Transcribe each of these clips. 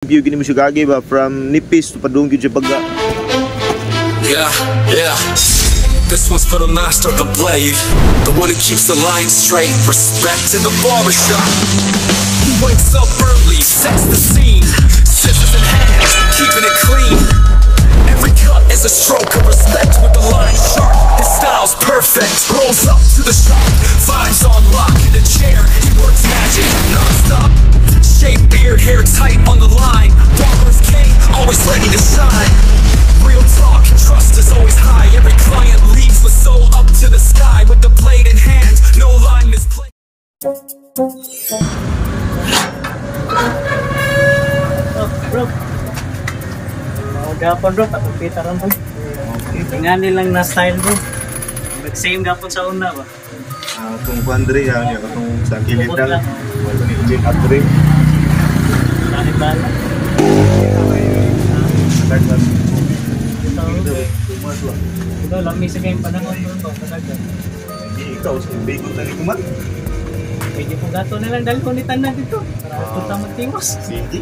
View gini mo siya gagi ba from nipis to padung gyud siya baga. Yeah. This one's for the master of the blade, the one who keeps the line straight. Respect in the barbershop. He wakes up early, sets the scene, scissors in hand, keeping it clean. Every cut is a stroke of respect with the line sharp. His style's perfect, rolls up to the shop, vibes on lock in the chair. He works magic non-stop. Shave beard, hair tight on the line. Barber's king, always ready to shine. Real talk, trust is always high. Every client leaves with soul up to the sky. With the blade in hand, no line is played. Bro, gapon bro, patupita rin bro. Tingnan lang na style bro. Nag-same gapon sa una ba? Kung Andre yan, kung sa kilid lang. Wala ni Ujing Andre. Dahil bala. Ito, lami sa kayong panahon bro. Hindi ikaw, sa bigot na ni Kuman. Pwede po gato na lang dahil kunitan na dito. Para punta magtingos. Sige.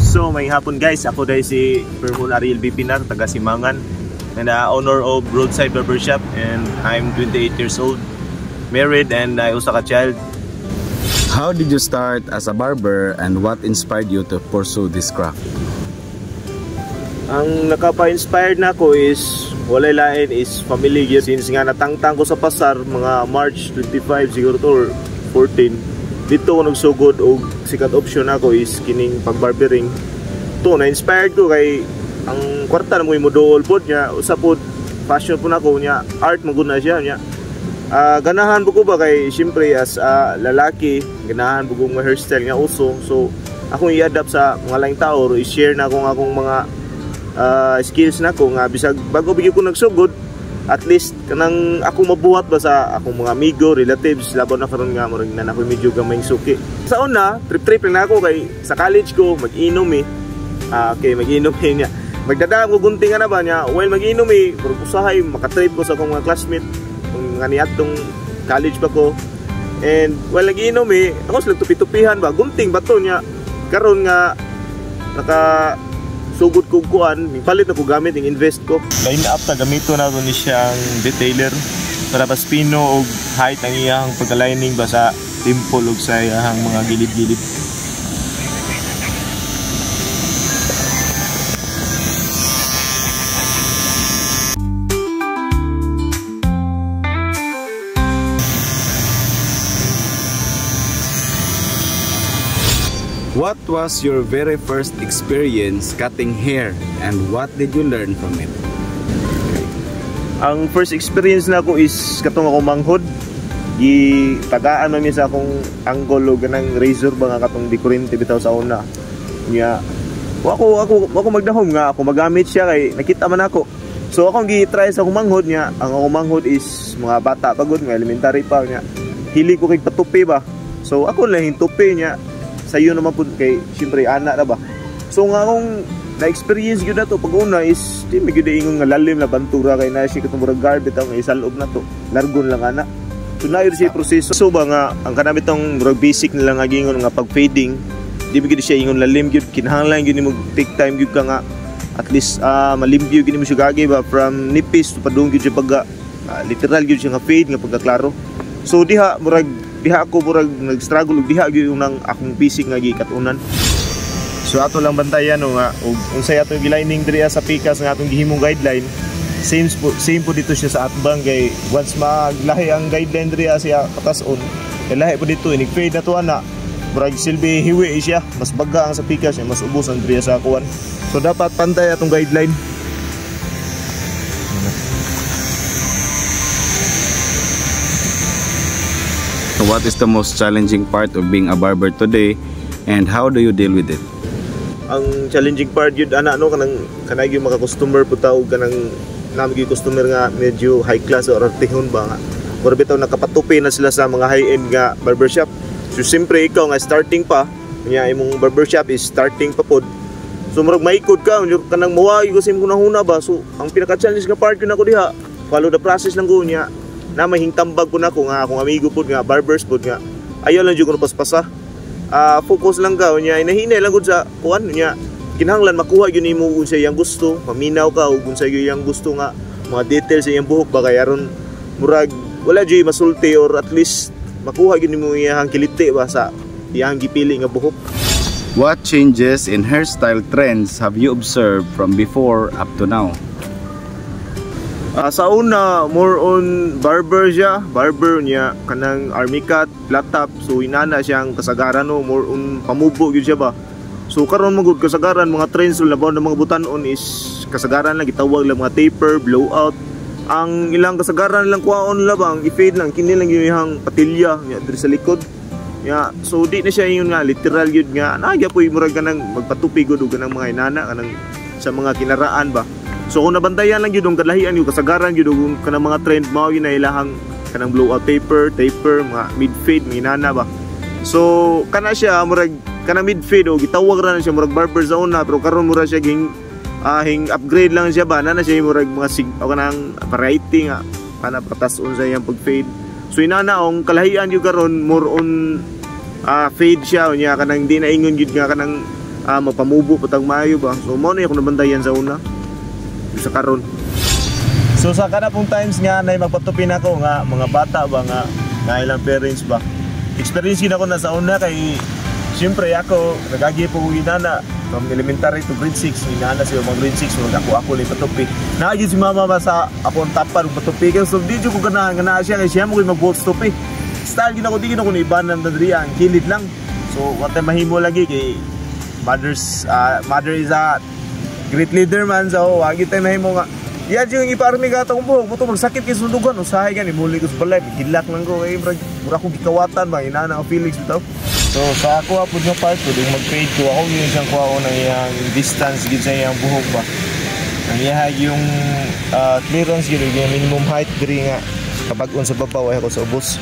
So may hapon guys, ako dahil si Permon Ariel B. Pinar, taga Simangan, and owner of Roadside Barbershop, and I'm 28 years old, married, and I usa ka child. How did you start as a barber and what inspired you to pursue this craft? Ang nakapa-inspired na ako is walay lain is family gyud, since nga natangtang ko sa pasar mga March 25 siguro to or 14. Dito ko nagsugod og sikat option ako is kining pagbarbering. To na-inspired ko kay ang kwarta na mo imuduol pod nya, usa pod passion po nako nya, art maguna siya nya. Ganahan po ko ba kay siyempre as lalaki, ganahan po kong hairstyle nga uso. So akong i-adapt sa mga laing tao, i-share na akong mga skills na ko nga bisag bago bigyan ko nagsugod, at least kanang ako mabuhat ba sa akong mga amigo, relatives, laban na karon nga murag na ako medyo gamay suki. Sa una, trip lang na ako kay sa college ko mag-inom okay, mag-inom niya. Magdadaan ko gunting na ba niya, while mag-inom usahay makatrip ko sa akong mga classmate kung nga niadtong college pa ko. And while nag-inom ako sila tupi-tupihan ba, gunting ba to niya. Karon nga naka sugod ko kuan, palit na ko gamit yung invest ko. Line up na gamito na ito ni siyang detailer para pas pino o height ang iyang pagka-lining ba sa dimple o sa iyang mga gilid-gilid. What was your very first experience cutting hair and what did you learn from it? Ang first experience na ko is katong ako manghod. Tagaan man mi sa akong angle ganang razor ba nga katong dikurente bitaw sa una. Nya ako magdahom nga ako magamit siya kay nakita man ako. So akong gi-try sa akong manghod nya. Ang akong manghod is mga bata pagod nga elementary pa nya. Hili ko kay patupi ba. So ako lang tupi nya. Sayo naman po kay siyempre anak na ba. So nga akong na-experience gyud na to pag una is di mi gyud ingon nga lalim na bantura kay na siya katong murag garbit ang isa loob na to. Largon lang ana. So na yun siya proseso. So ba nga ang kanami tong murag basic nila nga gingon nga pag fading, di mi gyud siya ingon lalim gyud kinahanglan gyud nimo take time gyud ka nga at least malimpyo gyud nimo siya gagi ba from nipis to padung gyud siya pag literal gyud siya nga fade nga pagkaklaro. So diha ako murag nag-struggle ug diha gyud nang akong basic nga gikatunan. So ato lang bantayan nga ug unsay atong gilining diri sa pikas nga atong gihimong guideline. Same po dito siya sa atbang kay once maglahi ang guideline diri siya patason. Kay lahi po dito inig fade na to ana. Murag silbi hiwi siya, mas baga ang sa pikas niya, mas ubos ang diri sa kuan. So dapat pantay atong guideline. So what is the most challenging part of being a barber today and how do you deal with it? Ang challenging part yun ano kanang yung mga customer putaw kanang namigi customer nga medyo high class or artihon ba nga or bitaw nakapatupi na sila sa mga high end nga barbershop. So siyempre ikaw nga starting pa nya imong barbershop is starting pa pod. So murag maikod ka kanang mawayo kasi mo nahuna ba. So ang pinaka challenge nga part yun ako diha follow the process lang ko nya na mahingtambag po na ko nga akong amigo pod nga barbers pod nga ayaw lang jud ko paspasa. Focus lang ka nya inahinay lang gud sa kuan nya kinahanglan makuha gyud nimo unsay iyang gusto maminaw ka ug unsay iyang gusto nga mga details sa iyang buhok ba kay aron murag wala jud masulti or at least makuha gyud nimo iyang kiliti ba sa iyang gipili nga buhok. What changes in hairstyle trends have you observed from before up to now? Sa una, more on barber niya, kanang army cut, flat top, so inana siyang kasagaran no, more on pamubo gyud siya ba. So karon magud kasagaran mga trends labaw ng mga butanon is kasagaran lang gitawag lang mga taper, blowout. Ang ilang kasagaran lang kuwaon labang i-fade lang kini lang yung patilya nya diri sa likod. Ya, so di na siya yung nga literal gyud nga nagya poy murag kanang magpatupi gud og kanang mga inana kanang sa mga kinaraan ba. So kung nabantayan lang yun ang kalahian yung kasagaran yun kanang mga trend mao yun na ilahang kanang blowout taper, mga mid-fade, mga inana ba. So kana siya murag kanang mid-fade o gitawag ra na siya murag barber sa una pero karon murag siya hing upgrade lang siya ba na siya murag mga o kanang variety nga kana patas-on sa iyang pag-fade. So inana ang kalahian yun karon more on fade siya unya kanang di na ingon yun nga kanang mapamubo patag maayo ba. So mao na yung nabantayan sa una sa karon. So sa kada pong times nga na magpatupi na ko nga mga bata ba nga ilang parents ba. Experience gid ako na sa una kay siyempre ako nagagi po ko inana from elementary to grade 6 inana siya mga grade 6 mag ako lang patupi. Naagi si mama ba sa akong tapan patupi kay so di ko ganahan nga siya kay siya mo mag-bolt tupi. Style gid ako di ko iban ng diri ang kilid lang. So what time mahimo lagi kay mother is a great leader man so wagi tayo mahimo nga iya yung iparmi ka itong buhok buto magsakit kay sundugan usahay ka ni muli ko sa balay hilak lang ko eh mura kong gikawatan ba inana ang feelings bitaw. So sa ako apod nga part ko din mag-fade ko ako yun siyang kuha ko ng iyang distance gid sa iyang buhok ba ang iya yung clearance gid yung minimum height diri nga kapag-on sa babaw ay ako sa ubos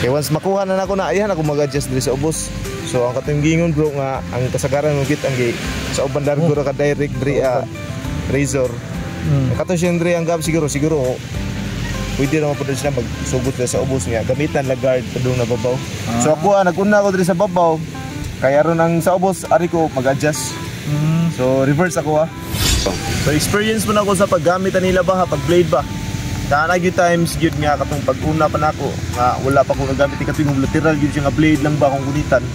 kay once makuha na nako na ayan ako mag-adjust diri sa ubos. So ang katunggingon bro nga ang kasagaran mo git ang sa uban largo ra ka direct diri razor. Kato siya diri ang gab siguro pwede na mapud sila magsugot sa ubos niya gamitan la guard padung na babaw. So ako naguna ko diri sa babaw kaya ron ang sa ubos ari ko mag-adjust. So reverse ako So experience mo na ako sa paggamit nila ba pag blade ba. Kana gyud times gyud nga katong pag-una pa nako nga wala pa ko nagamit katong literal gyud nga blade lang ba akong gunitan.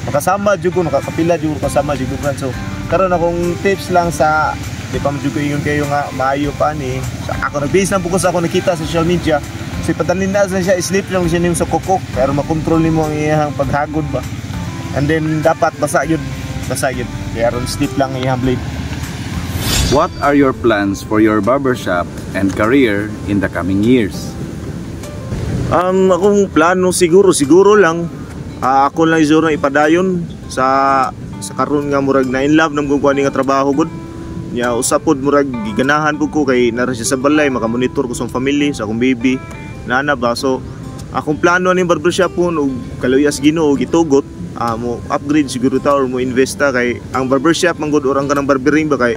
Makasama jud ko nakakapila jud ko kasama jud ko so karon akong tips lang sa di pa jud ko ingon kayo nga maayo pa ni sa ako nag-base lang focus ako nakita sa social media so ipadalin na siya sleep lang siya ning sa kokok pero makontrol nimo ang iyang paghagod ba and then dapat basa yun kaya ron sleep lang iyang blade. What are your plans for your barbershop and career in the coming years? Akong plano siguro lang ako lang siguro ipadayon sa karon nga murag na in love nang kukuha nga trabaho gud. Nya usapod murag giganahan pud ko kay nara siya sa balay makamonitor ko sa family sa akong baby nana ba. So akong plano ning barbershop pun og kaluyas Ginoo gitugot mo upgrade siguro ta or mo invest ta kay ang barbershop man gud orang kanang barbering ba kay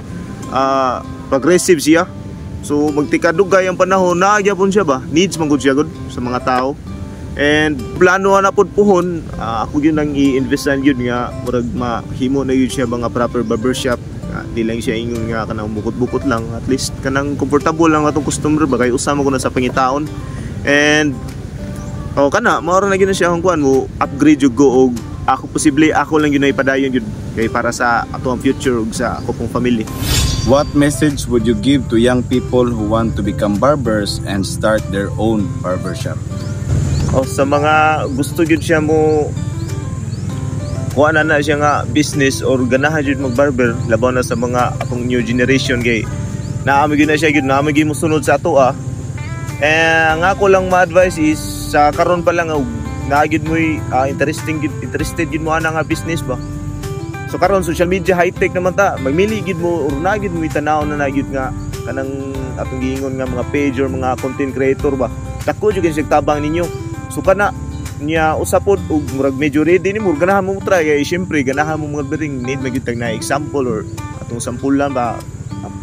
progressive siya. So magtikadugay ang panahon na gyapon siya ba, needs man gud siya gud sa mga tao. And plano na pod puhon, ako yun ang i-investan yun nga murag mahimo na yun siya mga proper barbershop. Di lang siya ingon nga kanang bukot-bukot lang, at least kanang comfortable lang atong customer ba kay usama ko na sa pangitaon. And kana maoro na gyud siya ang kuan mo upgrade jud go og ako posible ako lang yun na ipadayon yun kay para sa ato ang future ug sa ako pong family. What message would you give to young people who want to become barbers and start their own barbershop? Sa mga gusto gyud siya mo kuha na siya nga business or ganahan jud mag-barber, labaw na sa mga atong new generation kay naami gyud na siya gyud naami gyud mo sunod sa ato ang ako lang ma-advise is sa karon pa lang naagid mo interested gid mo ana nga business ba. So karon social media high tech naman ta, magmili gid mo or naagid mo itanaw na nagyud nga kanang atong giingon nga mga page or mga content creator ba. Dako jud siya tabang ninyo. So kana niya usapod og murag medyo ready ni murag ganahan mo try kay syempre ganahan mo mga bering need magitag na example or atong sample lang ba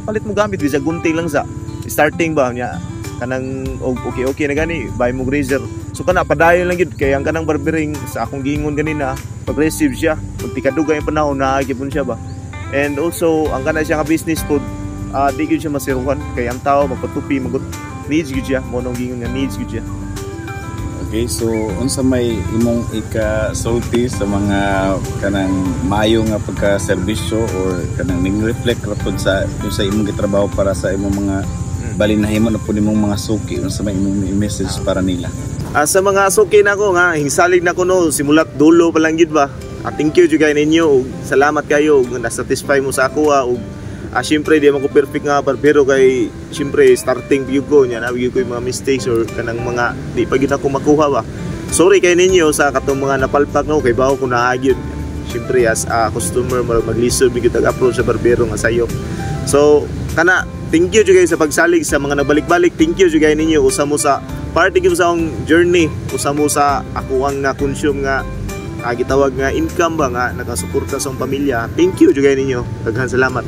palit mo gamit bisa gunting lang sa starting ba niya kanang okay na gani buy mo razor. So kana padayon lang gid kay ang kanang barbering sa akong giingon ganina progressive siya pagtikadugay ang panahon naagipon siya ba. And also ang kana siya nga business pod di gyud siya masiruhan kay ang tao magpatupi magot needs gyud siya mo nang giingon nga needs gyud siya. Okay, so unsa may imong ika-sulti sa mga kanang maayo nga pagka-serbisyo or kanang ning-reflect ra pud sa imong gitrabaho para sa imong mga balinahimo na pud imong mga suki, unsa may imong message para nila? Sa mga suki nako nga hingsalig nako no simulat dulo pa lang gid ba. Thank you jud kay ninyo, salamat kayo ug na-satisfy mo sa ako ug syempre di man ko perfect nga barbero kay syempre starting view ko nya na ko yung mga mistakes or kanang mga di pa gid ako makuha ba. Sorry kay ninyo sa katong mga napalpak no kay bawo ko naagid. Syempre as customer maglisod bigit ag approach sa barbero nga sayo. So kana thank you jud kay sa pagsalig sa mga nabalik-balik. Thank you jud kay ninyo usa mo sa party gyud sa akong journey, usa mo sa ako ang na-consume nga gitawag nga income ba nga nakasuporta sa akong pamilya. Thank you jud kay ninyo. Daghan salamat.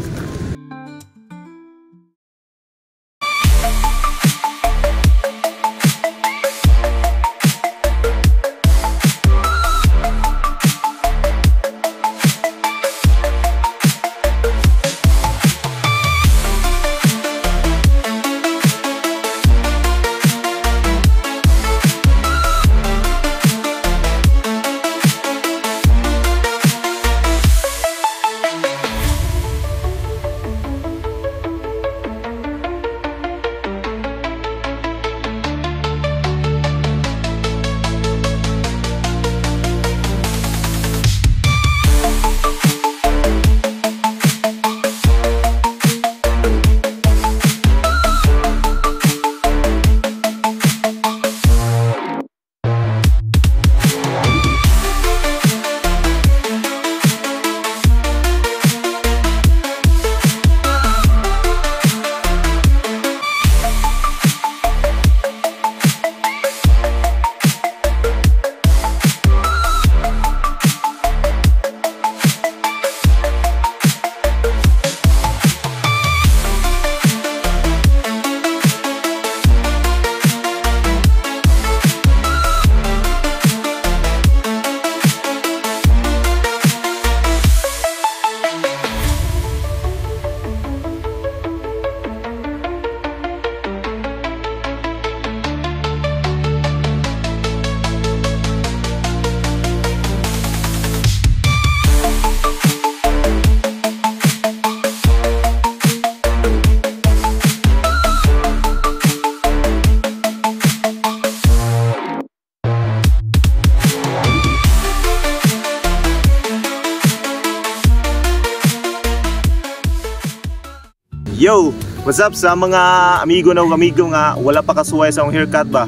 Yo, what's up sa mga amigo na amigo nga wala pa kasuway sa akong haircut ba?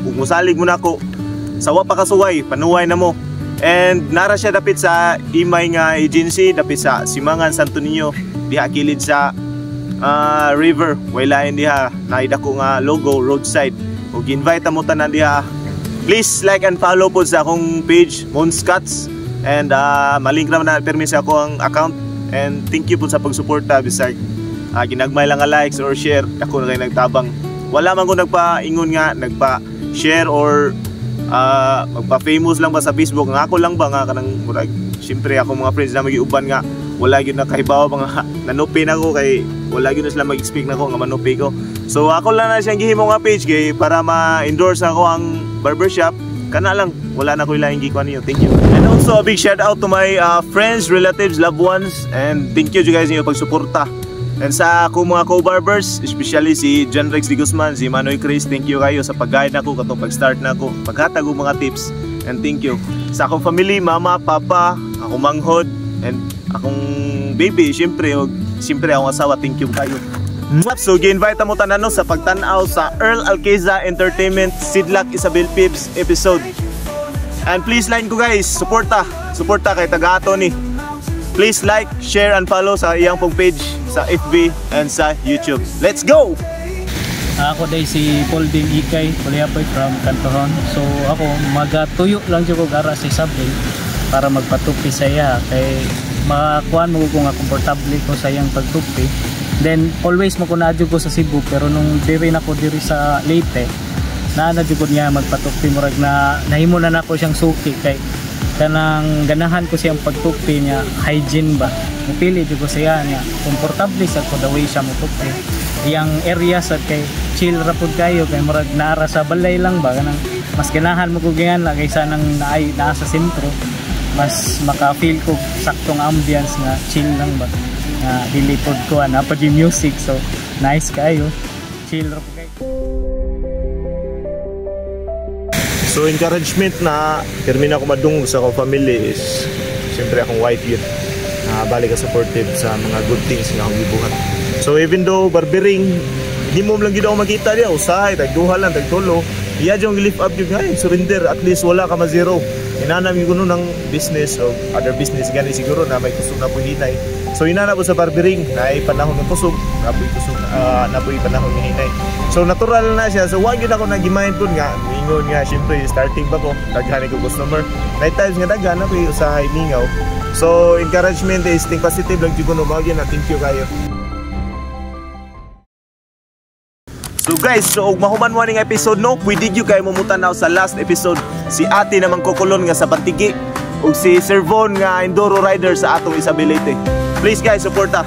Kung musalig mo na ako, sawa pa kasuway, panuway na mo. And nara siya dapit sa Imay nga agency, dapit sa Simangan, Santo Niño, diha kilid sa river, waylain diha, naidako nga logo, roadside. Ug invite mo tanan diha. Please like and follow po sa akong page, Mons Cuts. And malink naman na permis ako ang account. And thank you po sa pagsuporta. Bisag ginagmay lang nga likes or share, ako na kayo nagtabang. Wala man ko nagpa-ingon nga, nagpa-share or magpa-famous lang ba sa Facebook. Nga ako lang ba nga kanang murag. Siyempre ako mga friends na magiuban nga, wala yun na kahibawa mga nanupi na ko kay wala yun na sila mag-expect na ko nga manupi ko. So ako lang na siyang gihimo nga page kay para ma-endorse ako ang barbershop. Kana lang, wala na ko ilang gikuan niyo. Thank you. And also a big shout out to my friends, relatives, loved ones, and thank you guys niyo pagsuporta. And sa ako mga co-barbers, especially si John Rex Di Guzman, si Manoy Chris, thank you kayo sa pag-guide nako katong pag-start nako, paghatag og mga tips. And thank you sa akong family, mama, papa, akong manghod, and akong baby, syempre akong asawa, thank you kayo. So gi-invite mo tanan sa pagtan-aw sa Earl Alqueza Entertainment Sidlak Isabel Pips episode. And please like ko guys, suporta kay taga-ato ni. Please like, share and follow sa iyang pong page sa FB and sa YouTube. Let's go! Ako day si Paul Din Ikay, Kuliapoy from Cantoron. So ako magatuyo lang jud ko gara sa Isabel para magpatupi sa iya kay makakuan mo ko nga komportable ko sa iyang pagtupi. Then always mo ko naadyo ko sa Cebu, pero nung diri na ko diri sa Leyte, naadyo ko niya magpatupi murag na nahimo na nako siyang suki kay kanang ganahan ko siyang pagtupi niya, hygiene ba. Mupili jud ko siya niya, komportable sa ko the way siya motupi. Iyang area sa kay chill ra pud kayo kay murag naara sa balay lang ba kanang mas ganahan mo ko ganyan la kaysa nang naa sa sentro. Mas maka-feel ko saktong ambience nga chill lang ba. Dilipod ko na pa di music, so nice kayo, chill ra po kayo. So encouragement na termina ko madungog sa akong family is siyempre akong wife yun, balik ka supportive sa mga good things nga akong gibuhat. So even though barbering di mo lang gid ako makita diya usahay tagduha lang tagtulo, iya jong lift up yung guys, surrender, at least wala ka ma-zero. Inanam yung kuno ng business o other business gani siguro na may kusog na po hinay. So inana po sa barbering na ay panahon ng kusog, na po panahon ng hinay. So natural na siya. So wag yun ako nag-mind dun nga, mingon nga, syempre starting pa ko, daghan ko customer. Night times nga daghan na po yung usahay mingaw. So encouragement is think positive lang jud kuno mao gyud na thank you kayo. So guys, so og mahuman mo ning episode no, pwede gyud kayo mumutan na sa last episode. Si Ate naman kukulon nga sa Bantigi ug si Sir Von nga enduro rider sa atong Isabelite. Please guys, suporta.